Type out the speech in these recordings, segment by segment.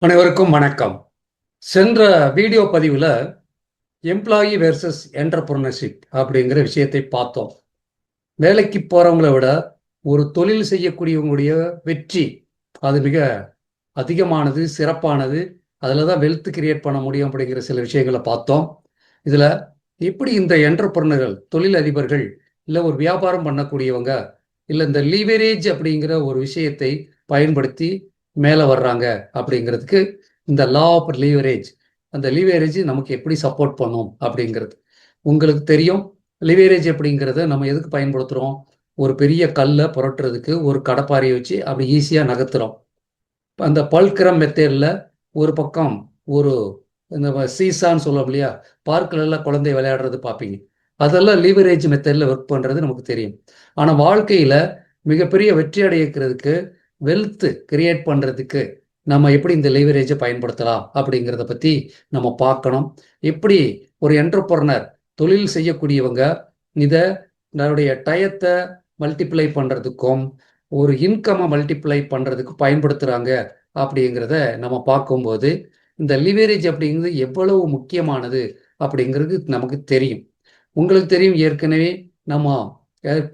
அனைவருக்கும் வணக்கம். சென்ற வீடியோ பதிவில் எம்ப்ளாயி வெர்சஸ் என்டர்பிரினர்ஷிப் அப்படிங்கிற விஷயத்தை பார்த்தோம். வேலைக்கு போகிறவங்கள விட ஒரு தொழில் செய்யக்கூடியவங்களுடைய வெற்றி அது மிக அதிகமானது, சிறப்பானது. அதில் தான் வெல்த் கிரியேட் பண்ண முடியும் அப்படிங்கிற சில விஷயங்களை பார்த்தோம். இதில் எப்படி இந்த என்டர்பிரினர்கள், தொழிலதிபர்கள், இல்லை ஒரு வியாபாரம் பண்ணக்கூடியவங்க, இல்லை இந்த லீவரேஜ் அப்படிங்கிற ஒரு விஷயத்தை பயன்படுத்தி மேலே வர்றாங்க அப்படிங்கிறதுக்கு இந்த லா ஆஃப் லீவரேஜ், அந்த லீவரேஜ் நமக்கு எப்படி சப்போர்ட் பண்ணும் அப்படிங்கிறது உங்களுக்கு தெரியும். லீவரேஜ் அப்படிங்கிறத நம்ம எதுக்கு பயன்படுத்துகிறோம்? ஒரு பெரிய கல்லை புரட்டுறதுக்கு ஒரு கடப்பாரியை வச்சு அப்படி ஈஸியாக நகர்த்துறோம். அந்த பல்கிரம் மெத்தேடில் ஒரு பக்கம் ஒரு இந்த சீசான்னு சொல்லுவோம் இல்லையா, பார்க்கில் எல்லாம் குழந்தை விளையாடுறது பார்ப்பீங்க. அதெல்லாம் லீவரேஜ் மெத்தடில் ஒர்க் பண்ணுறது நமக்கு தெரியும். ஆனால் வாழ்க்கையில் மிகப்பெரிய வெற்றி அடைக்கிறதுக்கு, வெல்த் கிரியேட் பண்ணுறதுக்கு நம்ம எப்படி இந்த லீவரேஜை பயன்படுத்தலாம் அப்படிங்கிறத பற்றி நம்ம பார்க்கணும். எப்படி ஒரு என்டர்பிரனர், தொழில் செய்யக்கூடியவங்க இதை தன்னுடைய டயத்தை மல்டிப்ளை பண்ணுறதுக்கும் ஒரு இன்கம்மை மல்டிப்ளை பண்ணுறதுக்கு பயன்படுத்துகிறாங்க அப்படிங்கிறத நம்ம பார்க்கும்போது இந்த லிவரேஜ் அப்படிங்கிறது எவ்வளவு முக்கியமானது அப்படிங்கிறது நமக்கு தெரியும். உங்களுக்கு தெரியும், ஏற்கனவே நம்ம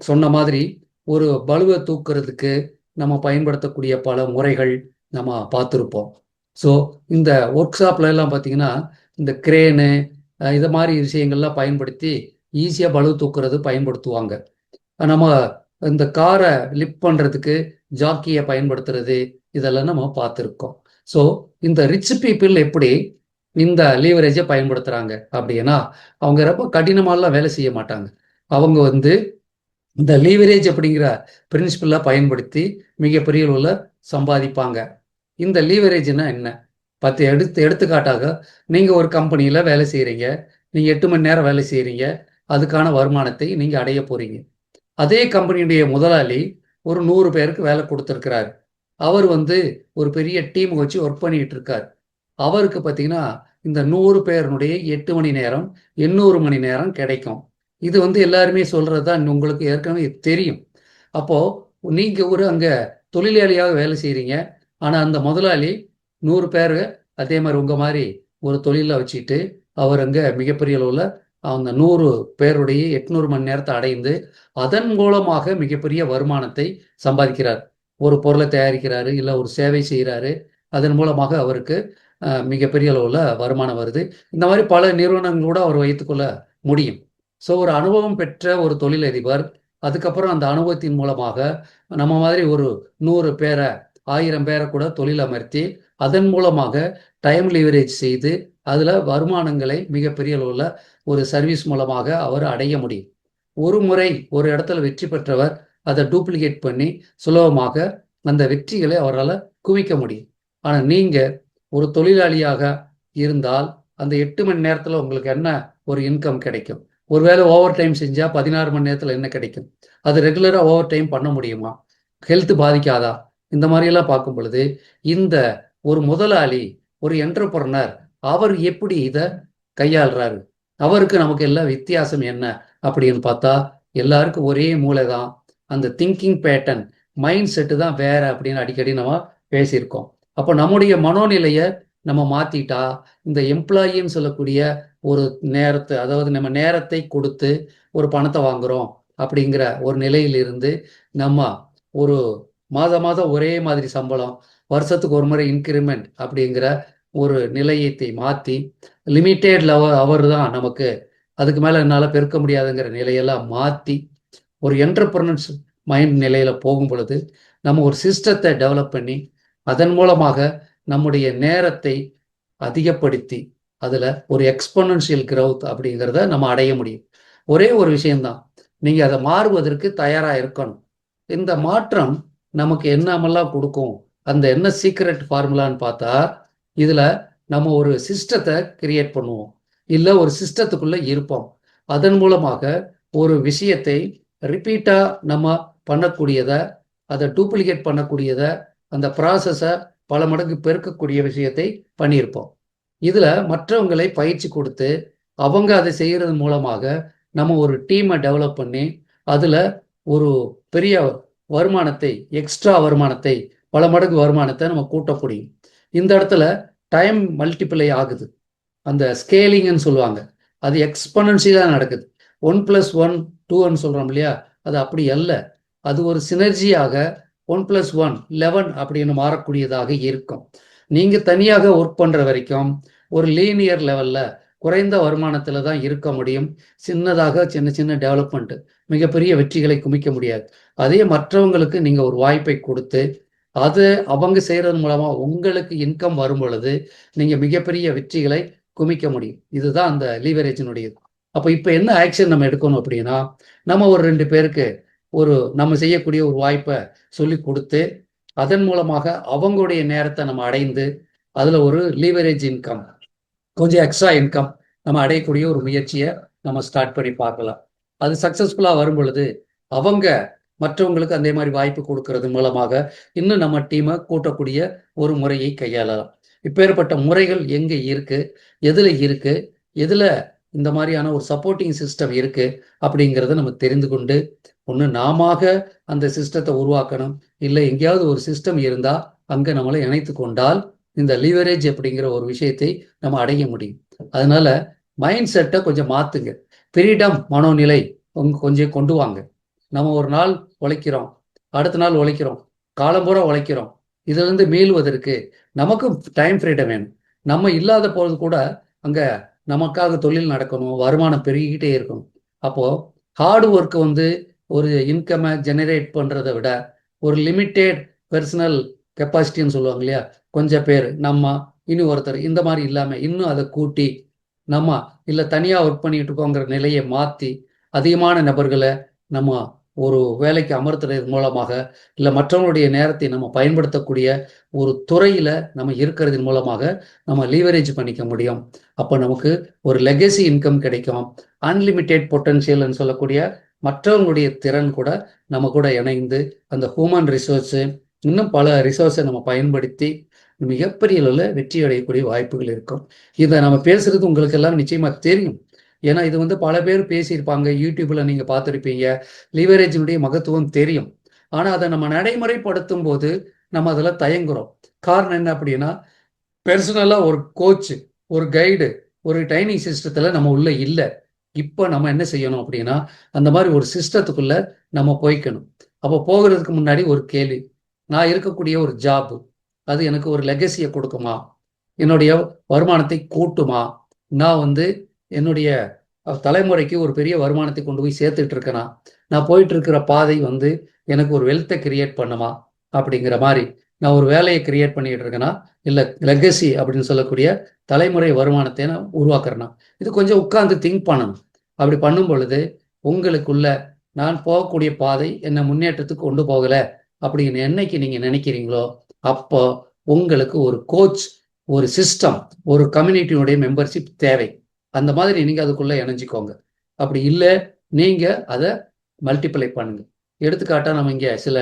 சொன்ன மாதிரி ஒரு பளுவை தூக்குறதுக்கு நம்ம பயன்படுத்தக்கூடிய பல முறைகள் நம்ம பார்த்துருப்போம். ஸோ இந்த ஒர்க் ஷாப்ல எல்லாம் பார்த்தீங்கன்னா இந்த கிரேனு இதை மாதிரி விஷயங்கள்லாம் பயன்படுத்தி ஈஸியாக பளு தூக்குறது பயன்படுத்துவாங்க. நம்ம இந்த காரை லிஃப்ட் பண்ணுறதுக்கு ஜாக்கியை பயன்படுத்துறது இதெல்லாம் நம்ம பார்த்துருக்கோம். ஸோ இந்த ரிச் பீப்புள் எப்படி இந்த லீவரேஜை பயன்படுத்துகிறாங்க அப்படின்னா, அவங்க ரொம்ப கடினமாலாம் வேலை செய்ய மாட்டாங்க. அவங்க இந்த லீவரேஜ் அப்படிங்கிற பிரின்சிபலை பயன்படுத்தி மிகப்பெரிய அளவில் சம்பாதிப்பாங்க. இந்த லீவரேஜ்னா என்ன? எடுத்துக்காட்டாக நீங்கள் ஒரு கம்பெனியில் வேலை செய்கிறீங்க, நீங்கள் 8 மணி நேரம் வேலை செய்கிறீங்க, அதுக்கான வருமானத்தை நீங்கள் அடைய போகிறீங்க. அதே கம்பெனியுடைய முதலாளி ஒரு 100 பேருக்கு வேலை கொடுத்துருக்கிறார். அவர் ஒரு பெரிய டீம் வச்சு ஒர்க் பண்ணிட்டு இருக்கார். அவருக்கு பார்த்தீங்கன்னா இந்த 100 பேருடைய 8 மணி நேரம் 800 மணி நேரம் கிடைக்கும். இது எல்லாருமே சொல்றது தான், உங்களுக்கு ஏற்கனவே தெரியும். அப்போ நீங்க அங்க தொழிலாளியாக வேலை செய்றீங்க. ஆனா அந்த முதலாளி 100 பேர் அதே மாதிரி உங்க மாதிரி ஒரு தொழிலை வச்சுட்டு அவர் அங்க மிகப்பெரிய அளவில் அந்த 100 பேருடைய 800 மணி நேரத்தை அடைந்து அதன் மூலமாக மிகப்பெரிய வருமானத்தை சம்பாதிக்கிறார். ஒரு பொருளை தயாரிக்கிறாரு, இல்லை ஒரு சேவை செய்கிறாரு, அதன் மூலமாக அவருக்கு மிகப்பெரிய அளவில் வருமானம் வருது. இந்த மாதிரி பல நிறுவனங்களோடு அவர் வைத்துக்கொள்ள முடியும். ஸோ ஒரு அனுபவம் பெற்ற ஒரு தொழிலதிபர் அதுக்கப்புறம் அந்த அனுபவத்தின் மூலமாக நம்ம மாதிரி ஒரு 100 பேரை 1000 பேரை கூட தொழில் அமர்த்தி அதன் மூலமாக டைம் லீவரேஜ் செய்து அதில் வருமானங்களை மிகப்பெரிய அளவில் ஒரு சர்வீஸ் மூலமாக அவர் அடைய முடியும். ஒரு முறை ஒரு இடத்துல வெற்றி பெற்றவர் அதை டூப்ளிகேட் பண்ணி சுலபமாக அந்த வெற்றிகளை அவரால் குவிக்க முடியும். ஆனால் நீங்கள் ஒரு தொழிலாளியாக இருந்தால் அந்த 8 மணி நேரத்தில் உங்களுக்கு என்ன ஒரு இன்கம் கிடைக்கும்? ஒருவேளை ஓவர் டைம் செஞ்சால் 16 மணி நேரத்தில் என்ன கிடைக்கும்? அது ரெகுலராக ஓவர் டைம் பண்ண முடியுமா? ஹெல்த் பாதிக்காதா? இந்த மாதிரியெல்லாம் பார்க்கும் பொழுது இந்த ஒரு முதலாளி, ஒரு என்டர்பிரனர், அவர் எப்படி இதை கையாளுறாரு, அவருக்கு நமக்கு எல்லாம் வித்தியாசம் என்ன அப்படின்னு பார்த்தா எல்லாருக்கும் ஒரே மூளை தான். அந்த திங்கிங் பேட்டர்ன், மைண்ட் செட்டு தான் வேற அப்படின்னு அடிக்கடி நம்ம பேசியிருக்கோம். அப்போ நம்முடைய மனோநிலையை நம்ம மாற்றிட்டா இந்த எம்ப்ளாயின்னு சொல்லக்கூடிய ஒரு நேரத்தை, அதாவது நம்ம நேரத்தை கொடுத்து ஒரு பணத்தை வாங்குகிறோம் அப்படிங்கிற ஒரு நிலையிலிருந்து நம்ம ஒரு மாதம் ஒரே மாதிரி சம்பளம், வருஷத்துக்கு ஒரு முறை இன்க்ரிமெண்ட் அப்படிங்கிற ஒரு நிலையத்தை மாற்றி லிமிட்டெட் அவர் தான் நமக்கு, அதுக்கு மேலே என்னால் பெருக்க முடியாதுங்கிற நிலையெல்லாம் மாற்றி ஒரு என்டர்பிரனர்ஸ் மைண்ட் நிலையில் போகும் பொழுது நம்ம ஒரு சிஸ்டத்தை டெவலப் பண்ணி அதன் மூலமாக நம்முடைய நேரத்தை அதிகப்படுத்தி அதில் ஒரு எக்ஸ்பொனன்ஷியல் கிரவுத் அப்படிங்கிறத நம்ம அடைய முடியும். ஒரே ஒரு விஷயம்தான், நீங்கள் அதை மாறுவதற்கு தயாராக இருக்கணும். இந்த மாற்றம் நமக்கு என்னமெல்லாம் கொடுக்கும், அந்த என்ன சீக்ரெட் ஃபார்முலான்னு பார்த்தா, இதில் நம்ம ஒரு சிஸ்டத்தை கிரியேட் பண்ணுவோம், இல்லை ஒரு சிஸ்டத்துக்குள்ளே இருப்போம். அதன் மூலமாக ஒரு விஷயத்தை ரிப்பீட்டாக நம்ம பண்ணக்கூடியதை, அதை டூப்ளிகேட் பண்ணக்கூடியதை, அந்த ப்ராசஸை பல மடங்கு பெருக்கக்கூடிய விஷயத்தை பண்ணியிருப்போம். இதில் மற்றவங்களை பயிற்சி கொடுத்து அவங்க அதை செய்கிறது மூலமாக நம்ம ஒரு டீமை டெவலப் பண்ணி அதில் ஒரு பெரிய வருமானத்தை, எக்ஸ்ட்ரா வருமானத்தை, பல மடங்கு வருமானத்தை நம்ம கூட்ட முடியும். இந்த இடத்துல டைம் மல்டிப்ளை ஆகுது. அந்த ஸ்கேலிங்னு சொல்லுவாங்க, அது எக்ஸ்பனன்ஷியலாக நடக்குது. 1+1 2ன்னு சொல்கிறோம் இல்லையா, அது அப்படி அல்ல. அது ஒரு சினர்ஜியாக 1+1 11 அப்படின்னு மாறக்கூடியதாக இருக்கும். நீங்கள் தனியாக ஒர்க் பண்ணுற வரைக்கும் ஒரு லீனியர் லெவலில் குறைந்த வருமானத்தில் தான் இருக்க முடியும். சின்னதாக சின்ன சின்ன டெவலப்மெண்ட்டு மிகப்பெரிய வெற்றிகளை குமிக்க முடியாது. அதே மற்றவங்களுக்கு நீங்கள் ஒரு வாய்ப்பை கொடுத்து அது அவங்க செய்கிறது மூலமாக உங்களுக்கு இன்கம் வரும் பொழுது நீங்கள் மிகப்பெரிய வெற்றிகளை குமிக்க முடியும். இதுதான் அந்த லீவரேஜினுடையது. அப்போ இப்போ என்ன ஆக்ஷன் நம்ம எடுக்கணும் அப்படின்னா, நம்ம ஒரு 2 பேருக்கு நம்ம செய்யக்கூடிய ஒரு வாய்ப்பை சொல்லி கொடுத்து அதன் மூலமாக அவங்களுடைய நேரத்தை நம்ம அடைந்து அதில் ஒரு லீவரேஜ் இன்கம், கொஞ்சம் எக்ஸ்ட்ரா இன்கம் நம்ம அடையக்கூடிய ஒரு முயற்சியை நம்ம ஸ்டார்ட் பண்ணி பார்க்கலாம். அது சக்ஸஸ்ஃபுல்லாக வரும் பொழுது அவங்க மற்றவங்களுக்கு அதே மாதிரி வாய்ப்பு கொடுக்கறது மூலமாக இன்னும் நம்ம டீமை கூட்டக்கூடிய ஒரு முறையை கையாளலாம். இப்பேற்பட்ட முறைகள் எங்கே இருக்கு, எதில் இருக்கு, எதில் இந்த மாதிரியான ஒரு சப்போர்ட்டிங் சிஸ்டம் இருக்கு அப்படிங்கிறத நம்ம தெரிந்து கொண்டு ஒன்று நாம அந்த சிஸ்டத்தை உருவாக்கணும், இல்லை எங்கேயாவது ஒரு சிஸ்டம் இருந்தால் அங்கே நம்மளை இணைத்து கொண்டால் இந்த லீவரேஜ் அப்படிங்கிற ஒரு விஷயத்தை நம்ம அடைய முடியும். அதனால மைண்ட் செட்டை கொஞ்சம் மாற்றுங்க. ஃப்ரீடம் மனோநிலை கொஞ்சம் கொண்டு வாங்க. நம்ம ஒரு நாள் உழைக்கிறோம், அடுத்த நாள் உழைக்கிறோம், காலம்பூரா உழைக்கிறோம். இதிலிருந்து மீள்வதற்கு நமக்கும் டைம் ஃப்ரீடம் வேணும். நம்ம இல்லாத போது கூட அங்கே நமக்காக தொழில் நடக்கணும், வருமானம் பெருகிக்கிட்டே இருக்கணும். அப்போது ஹார்டு ஒர்க்கு ஒரு இன்கம்மை ஜெனரேட் பண்ணுறதை விட ஒரு லிமிட்டெட் பெர்சனல் கெப்பாசிட்டின்னு சொல்லுவாங்க இல்லையா, கொஞ்சம் பேர் நம்ம இன்னும் ஒருத்தர் இந்த மாதிரி இல்லாமல் இன்னும் அதை கூட்டி நம்ம இல்லை தனியாக ஒர்க் பண்ணிகிட்டு இருக்கோங்கிற நிலையை மாற்றி அதிகமான நபர்களை நம்ம ஒரு வேலைக்கு அமர்த்துறது மூலமாக இல்லை மற்றவங்களுடைய நேரத்தை நம்ம பயன்படுத்தக்கூடிய ஒரு துறையில் நம்ம இருக்கிறது மூலமாக நம்ம லீவரேஜ் பண்ணிக்க முடியும். அப்போ நமக்கு ஒரு லெகசி இன்கம் கிடைக்கும். அன்லிமிட்டெட் பொட்டன்ஷியல்னு சொல்லக்கூடிய மற்றவங்களுடைய திறன் கூட நம்ம கூட இணைந்து அந்த ஹியூமன் ரிசோர்ஸு இன்னும் பல ரிசோர்ஸை நம்ம பயன்படுத்தி மிகப்பெரிய அளவில் வெற்றி அடையக்கூடிய வாய்ப்புகள் இருக்கும். இதை நம்ம பேசுறது உங்களுக்கு எல்லாம் நிச்சயமாக தெரியும். ஏன்னா இது பல பேர் பேசியிருப்பாங்க, யூடியூப்ல நீங்க பார்த்துருப்பீங்க. லிவரேஜினுடைய மகத்துவம் தெரியும். ஆனா அதை நம்ம நடைமுறைப்படுத்தும் போது நம்ம அதில் தயங்குறோம். காரணம் என்ன அப்படின்னா, பெர்சனலா ஒரு கோச், ஒரு கைடு, ஒரு ட்ரைனிங் சிஸ்டத்துல நம்ம உள்ள இல்லை. இப்போ நம்ம என்ன செய்யணும் அப்படின்னா, அந்த மாதிரி ஒரு சிஸ்டத்துக்குள்ள நம்ம போய்க்கணும். அப்போ போகிறதுக்கு முன்னாடி ஒரு கேள்வி, நான் இருக்கக்கூடிய ஒரு ஜாப் அது எனக்கு ஒரு லெகசியை கொடுக்குமா, என்னுடைய வருமானத்தை கூட்டுமா, நான் என்னுடைய தலைமுறைக்கு ஒரு பெரிய வருமானத்தை கொண்டு போய் சேர்த்துட்டு இருக்கேனா, நான் போயிட்டு இருக்கிற பாதை எனக்கு ஒரு வெல்த்தை கிரியேட் பண்ணுமா அப்படிங்கிற மாதிரி நான் ஒரு வேலையை கிரியேட் பண்ணிட்டு இருக்கேனா, இல்லை லெகசி அப்படின்னு சொல்லக்கூடிய தலைமுறை வருமானத்தை நான் உருவாக்குறேன்னா, இது கொஞ்சம் உட்கார்ந்து திங்க் பண்ணணும். அப்படி பண்ணும் பொழுது உங்களுக்குள்ள நான் போகக்கூடிய பாதை என்ன முன்னேற்றத்துக்கு கொண்டு போகலை அப்படின்னு என்னைக்கு நீங்கள் நினைக்கிறீங்களோ அப்போ உங்களுக்கு ஒரு கோச், ஒரு சிஸ்டம், ஒரு கம்யூனிட்டியினுடைய மெம்பர்ஷிப் தேவை. அந்த மாதிரி நீங்கள் அதுக்குள்ளே இணைஞ்சிக்கோங்க. அப்படி இல்லை நீங்கள் அதை மல்டிப்ளை பண்ணுங்க. எடுத்துக்காட்டாக நம்ம இங்கே சில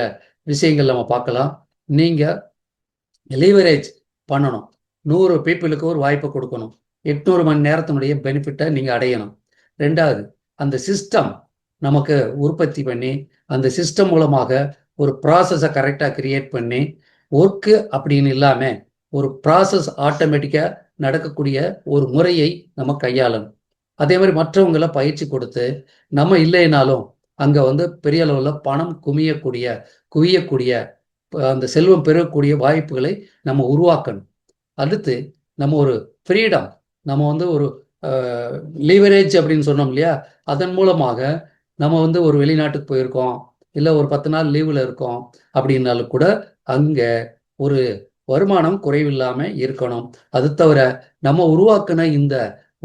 விஷயங்கள் நம்ம பார்க்கலாம். நீங்கள் லீவரேஜ் பண்ணணும், 100 பீப்புளுக்கு ஒரு வாய்ப்பை கொடுக்கணும், 800 மணி நேரத்தினுடைய பெனிஃபிட்டை நீங்கள் அடையணும். ரெண்டாவது, அந்த சிஸ்டம் நமக்கு உற்பத்தி பண்ணி அந்த சிஸ்டம் மூலமாக ஒரு ப்ராசஸை கரெக்டாக கிரியேட் பண்ணி ஒர்க்கு அப்படின்னு இல்லாமல் ஒரு ப்ராசஸ் ஆட்டோமேட்டிக்காக நடக்கக்கூடிய ஒரு முறையை நம்ம கையாளணும். அதே மாதிரி மற்றவங்களை பயிற்சி கொடுத்து நம்ம இல்லைனாலும் அங்கே பெரிய அளவில் பணம் குவியக்கூடிய அந்த செல்வம் பெறக்கூடிய வாய்ப்புகளை நம்ம உருவாக்கணும். அடுத்து நம்ம ஒரு ஃப்ரீடம், நம்ம ஒரு லீவரேஜ் அப்படின்னு சொன்னோம் இல்லையா, அதன் மூலமாக நம்ம ஒரு வெளிநாட்டுக்கு போயிருக்கோம், இல்லை ஒரு 10 நாள் லீவில் இருக்கோம் அப்படின்னாலும் கூட அங்கே ஒரு வருமானம் குறைவில்லாமல் இருக்கணும். அது தவிர நம்ம உருவாக்கின இந்த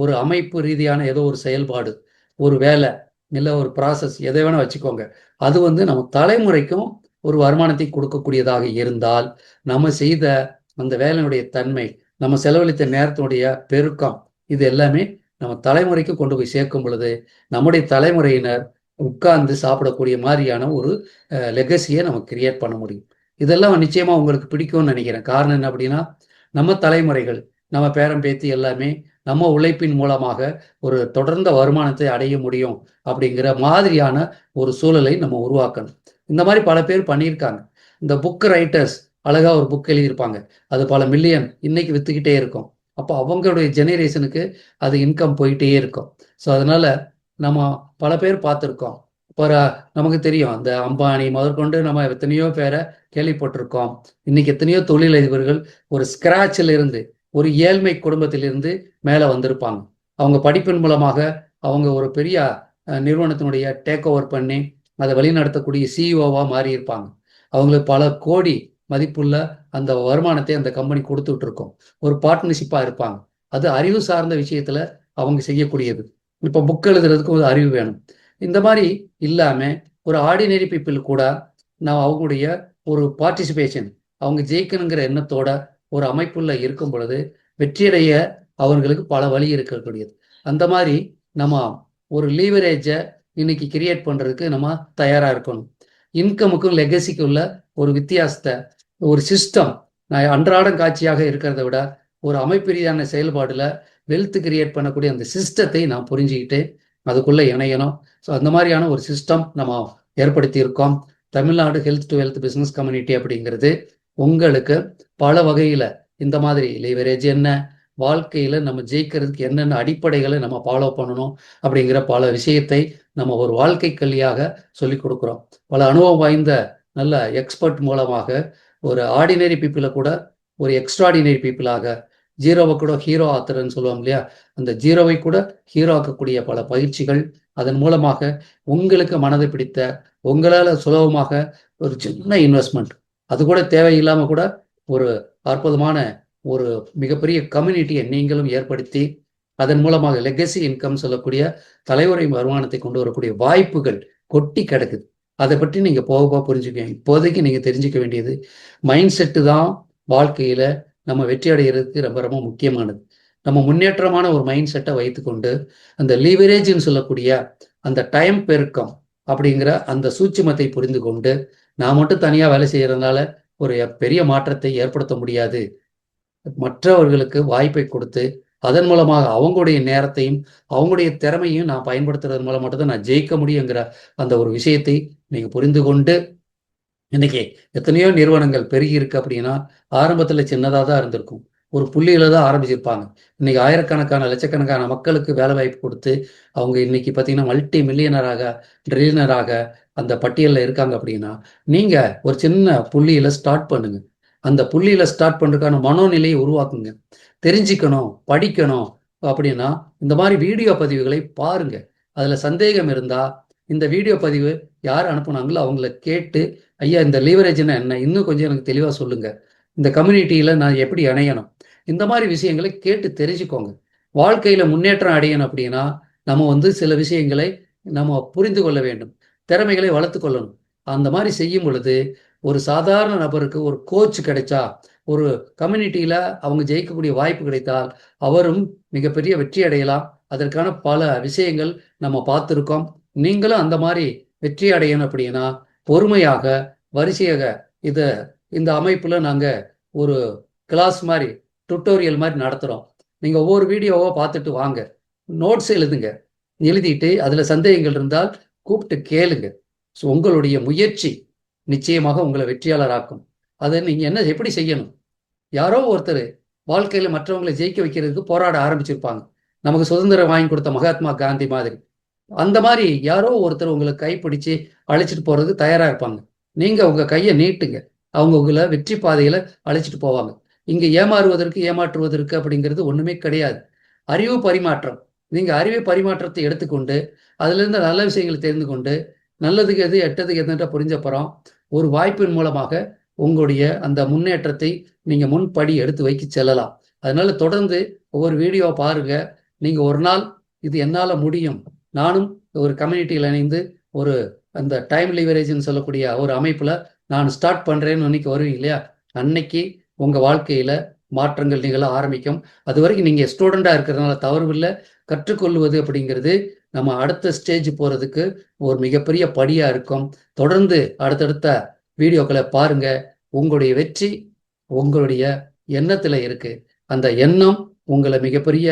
ஒரு அமைப்பு ரீதியான ஏதோ ஒரு செயல்பாடு, ஒரு வேலை, இல்லை ஒரு ப்ராசஸ், எதை வேணால் வச்சுக்கோங்க, அது நம்ம தலைமுறைக்கும் ஒரு வருமானத்தை கொடுக்கக்கூடியதாக இருந்தால் நம்ம செய்த அந்த வேலையினுடைய தன்மை, நம்ம செலவழித்த நேரத்தினுடைய பெருக்கம், இது எல்லாமே நம்ம தலைமுறைக்கு கொண்டு போய் சேர்க்கும் பொழுது நம்முடைய தலைமுறையினர் உட்கார்ந்து சாப்பிடக்கூடிய மாதிரியான ஒரு லெகசியை நம்ம கிரியேட் பண்ண முடியும். இதெல்லாம் நிச்சயமா உங்களுக்கு பிடிக்கும்னு நினைக்கிறேன். காரணம் என்ன அப்படின்னா, நம்ம தலைமுறைகள், நம்ம பேரம் பேத்தி எல்லாமே நம்ம உழைப்பின் மூலமாக ஒரு தொடர்ந்த வருமானத்தை அடைய முடியும் அப்படிங்கிற மாதிரியான ஒரு சூழலை நம்ம உருவாக்கணும். இந்த மாதிரி பல பேர் பண்ணியிருக்காங்க. இந்த புக் ரைட்டர்ஸ் அழகா ஒரு புக் எழுதியிருப்பாங்க. அது பல மில்லியன் இன்னைக்கு வித்துக்கிட்டே இருக்கும். அப்போ அவங்களுடைய ஜெனரேஷனுக்கு அது இன்கம் போயிட்டே இருக்கும். ஸோ அதனால நம்ம பல பேர் பார்த்துருக்கோம். இப்போ நமக்கு தெரியும், அந்த அம்பானி முதற்கொண்டு நம்ம எத்தனையோ பேரை கேள்விப்பட்டிருக்கோம். இன்னைக்கு எத்தனையோ தொழிலதிபர்கள் ஒரு ஸ்கிராட்சில் இருந்து, ஒரு ஏழ்மை குடும்பத்திலிருந்து மேலே வந்திருப்பாங்க. அவங்க படிப்பின் மூலமாக அவங்க ஒரு பெரிய நிறுவனத்தினுடைய டேக் ஓவர் பண்ணி அதை வழிநடத்தக்கூடிய சிஇஓவா மாறி இருப்பாங்க. அவங்களுக்கு பல கோடி மதிப்புள்ள அந்த வருமானத்தை அந்த கம்பெனி கொடுத்துட்டு இருக்கோம். ஒரு பார்ட்னர்ஷிப்பாக இருப்பாங்க. அது அறிவு சார்ந்த விஷயத்துல அவங்க செய்யக்கூடியது. இப்போ புக் எழுதுறதுக்கு ஒரு அறிவு வேணும். இந்த மாதிரி இல்லாம ஒரு ஆர்டினரி பீப்புள் கூட நான் அவங்களுடைய ஒரு பார்ட்டிசிபேஷன், அவங்க ஜெயிக்கணுங்கிற எண்ணத்தோட ஒரு அமைப்புள்ள இருக்கும் பொழுது வெற்றியடைய அவர்களுக்கு பல வழி இருக்கக்கூடியது. அந்த மாதிரி நம்ம ஒரு லீவரேஜை இன்னைக்கு கிரியேட் பண்றதுக்கு நம்ம தயாரா இருக்கணும். இன்கமுக்கும் லெகசிக்கும் உள்ள ஒரு வித்தியாசத்தை, ஒரு சிஸ்டம், நான் அன்றாடம் காட்சியாக இருக்கிறத விட ஒரு அமைப்பு ரீதியான செயல்பாடுல வெல்த் கிரியேட் பண்ணக்கூடிய அந்த சிஸ்டத்தை நான் புரிஞ்சுக்கிட்டு அதுக்குள்ள இணையணும். ஸோ அந்த மாதிரியான ஒரு சிஸ்டம் நம்ம ஏற்படுத்தி இருக்கோம். Tamil Nadu health to health business community அப்படிங்கிறது உங்களுக்கு பல வகையில இந்த மாதிரி லிவரேஜ் என்ன, வாழ்க்கையில நம்ம ஜெயிக்கிறதுக்கு என்னென்ன அடிப்படைகளை நம்ம ஃபாலோ பண்ணணும் அப்படிங்கிற பல விஷயத்தை நம்ம ஒரு வாழ்க்கை கல்வியாக சொல்லி கொடுக்குறோம். பல அனுபவம் வாய்ந்த நல்ல எக்ஸ்பர்ட் மூலமாக ஒரு ஆர்டினரி பீப்புளை கூட ஒரு எக்ஸ்ட்ராடினரி பீப்புளாக, ஜீரோவை கூட ஹீரோ ஆத்துறன்னு சொல்லுவாங்க இல்லையா, அந்த ஜீரோவை கூட ஹீரோ ஆக்கக்கூடிய பல பயிற்சிகள், அதன் மூலமாக உங்களுக்கு மனதை பிடித்த, உங்களால் சுலபமாக ஒரு சின்ன இன்வெஸ்ட்மெண்ட், அது கூட தேவையில்லாம கூட ஒரு அற்புதமான ஒரு மிகப்பெரிய கம்யூனிட்டியை நீங்களும் ஏற்படுத்தி அதன் மூலமாக லெகசி இன்கம் சொல்லக்கூடிய தலைமுறை வருமானத்தை கொண்டு வரக்கூடிய வாய்ப்புகள் கொட்டி கிடக்குது. அதை பற்றி நீங்க போக போக புரிஞ்சுக்கங்க. இப்போதைக்கு நீங்க தெரிஞ்சுக்க வேண்டியது மைண்ட் செட்டு தான் வாழ்க்கையில நம்ம வெற்றி அடைகிறதுக்கு ரொம்ப ரொம்ப முக்கியமானது. நம்ம முன்னேற்றமான ஒரு மைண்ட் செட்டை வைத்துக்கொண்டு அந்த லீவரேஜ்னு சொல்லக்கூடிய அந்த டைம் பெருக்கம் அப்படிங்கிற அந்த சூட்சுமத்தை புரிந்து கொண்டு, நான் மட்டும் தனியா வேலை செய்யறதுனால ஒரு பெரிய மாற்றத்தை ஏற்படுத்த முடியாது. மற்றவர்களுக்கு வாய்ப்பை கொடுத்து அதன் மூலமாக அவங்களுடைய நேரத்தையும் அவங்களுடைய திறமையும் நான் பயன்படுத்துறது மூலம் மட்டும்தான் நான் ஜெயிக்க முடியுங்கிற அந்த ஒரு விஷயத்தை நீங்க புரிந்து கொண்டு, இன்னைக்கு எத்தனையோ நிறுவனங்கள் பெருகி இருக்கு அப்படின்னா ஆரம்பத்துல சின்னதாக தான் இருந்திருக்கும். ஒரு புள்ளியில தான் ஆரம்பிச்சிருப்பாங்க. இன்னைக்கு ஆயிரக்கணக்கான லட்சக்கணக்கான மக்களுக்கு வேலை வாய்ப்பு கொடுத்து அவங்க இன்னைக்கு பார்த்தீங்கன்னா மல்டி மில்லியனராக, ட்ரில்லியனராக அந்த பட்டியலில் இருக்காங்க. அப்படின்னா நீங்க ஒரு சின்ன புள்ளியில ஸ்டார்ட் பண்ணுங்க. அந்த புள்ளியில ஸ்டார்ட் பண்றதுக்கான மனோநிலையை உருவாக்குங்க. தெரிஞ்சுக்கணும், படிக்கணும் அப்படின்னா இந்த மாதிரி வீடியோ பதிவுகளை பாருங்க. அதுல சந்தேகம் இருந்தா இந்த வீடியோ பதிவு யார் அனுப்புனாங்களோ அவங்கள கேட்டு, ஐயா இந்த லீவரேஜ்னா என்ன, இன்னும் கொஞ்சம் எனக்கு தெளிவாக சொல்லுங்க, இந்த கம்யூனிட்டியில நான் எப்படி இணையணும், இந்த மாதிரி விஷயங்களை கேட்டு தெரிஞ்சுக்கோங்க. வாழ்க்கையில முன்னேற்றம் அடையணும் அப்படின்னா நம்ம சில விஷயங்களை நம்ம புரிந்து கொள்ள வேண்டும், திறமைகளை வளர்த்து கொள்ளணும். அந்த மாதிரி செய்யும் பொழுது ஒரு சாதாரண நபருக்கு ஒரு கோச் கிடைச்சா, ஒரு கம்யூனிட்டியில அவங்க ஜெயிக்கக்கூடிய வாய்ப்பு கிடைத்தால் அவரும் மிகப்பெரிய வெற்றி அடையலாம். அதற்கான பல விஷயங்கள் நம்ம பார்த்துருக்கோம். நீங்களும் அந்த மாதிரி வெற்றி அடையணும் அப்படின்னா பொறுமையாக, வரிசையாக இத இந்த அமைப்புல நாங்க ஒரு கிளாஸ் மாதிரி, டுட்டோரியல் மாதிரி நடத்துறோம். நீங்க ஒவ்வொரு வீடியோவா பார்த்துட்டு வாங்க, நோட்ஸ் எழுதுங்க, எழுதிட்டு அதுல சந்தேகங்கள் இருந்தால் கூப்பிட்டு கேளுங்க. ஸோ உங்களுடைய முயற்சி நிச்சயமாக உங்களை வெற்றியாளராக்கும். அதை நீங்க என்ன எப்படி செய்யணும், யாரோ ஒருத்தர் வாழ்க்கையில மற்றவங்களை ஜெயிக்க வைக்கிறதுக்கு போராட ஆரம்பிச்சிருப்பாங்க. நமக்கு சுதந்திரம் வாங்கி கொடுத்த மகாத்மா காந்தி மாதிரி. அந்த மாதிரி யாரோ ஒருத்தர் உங்களை கைப்பிடிச்சு அழைச்சிட்டு போறதுக்கு தயாரா இருப்பாங்க. நீங்க உங்க கையை நீட்டுங்க, அவங்க உங்களை வெற்றி பாதையில அழைச்சிட்டு போவாங்க. இங்க ஏமாறுவதற்கு, ஏமாற்றுவதற்கு அப்படிங்கிறது ஒண்ணுமே கிடையாது. அறிவு பரிமாற்றம். நீங்க அறிவு பரிமாற்றத்தை எடுத்துக்கொண்டு அதுல இருந்து நல்ல விஷயங்களை தெரிந்து கொண்டு நல்லதுக்கு எது எட்டதுக்கு எதுன்ற புரிஞ்சப்புறம் ஒரு வாய்ப்பின் மூலமாக உங்களுடைய அந்த முன்னேற்றத்தை நீங்க முன்படி எடுத்து வைக்க செல்லலாம். அதனால தொடர்ந்து ஒவ்வொரு வீடியோ பாருங்க. நீங்க ஒரு நாள் இது என்னால முடியும், நானும் ஒரு கம்யூனிட்டியில் இணைந்து ஒரு அந்த டைம் லிவரேஜ்னு சொல்லக்கூடிய ஒரு அமைப்புல நான் ஸ்டார்ட் பண்றேன்னு அன்னைக்கு வருவீங்க இல்லையா, அன்னைக்கு உங்க வாழ்க்கையில மாற்றங்கள் நிகழ ஆரம்பிக்கும். அது வரைக்கும் நீங்க ஸ்டூடெண்டா இருக்கிறதுனால தவறு இல்லை. கற்றுக்கொள்வது அப்படிங்கிறது நம்ம அடுத்த ஸ்டேஜ் போறதுக்கு ஒரு மிகப்பெரிய படியா இருக்கும். தொடர்ந்து அடுத்தடுத்த வீடியோக்களை பாருங்க. உங்களுடைய வெற்றி உங்களுடைய எண்ணத்துல இருக்கு. அந்த எண்ணம் உங்களை மிகப்பெரிய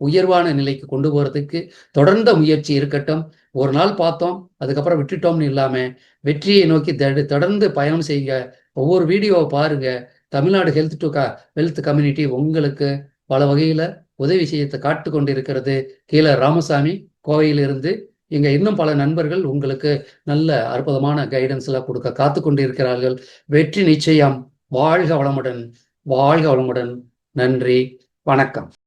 உயர்வான நிலைக்கு கொண்டு போறதுக்கு தொடர்ந்த முயற்சி இருக்கட்டும். ஒரு நாள் பார்த்தோம் அதுக்கப்புறம் விட்டுட்டோம்னு இல்லாம வெற்றியை நோக்கி தொடர்ந்து பயணம் செய்யுங்க. ஒவ்வொரு வீடியோவை பாருங்க. Tamil Nadu health to wealth community உங்களுக்கு பல வகையில் உதவி செய்யத்தை காட்டு கொண்டு இருக்கிறது. கீழே ராமசாமி கோவையிலிருந்து இங்க இன்னும் பல நண்பர்கள் உங்களுக்கு நல்ல அற்புதமான கைடன்ஸ்லாம் கொடுக்க காத்து கொண்டு இருக்கிறார்கள். வெற்றி நிச்சயம். வாழ்க வளமுடன், வாழ்க வளமுடன். நன்றி, வணக்கம்.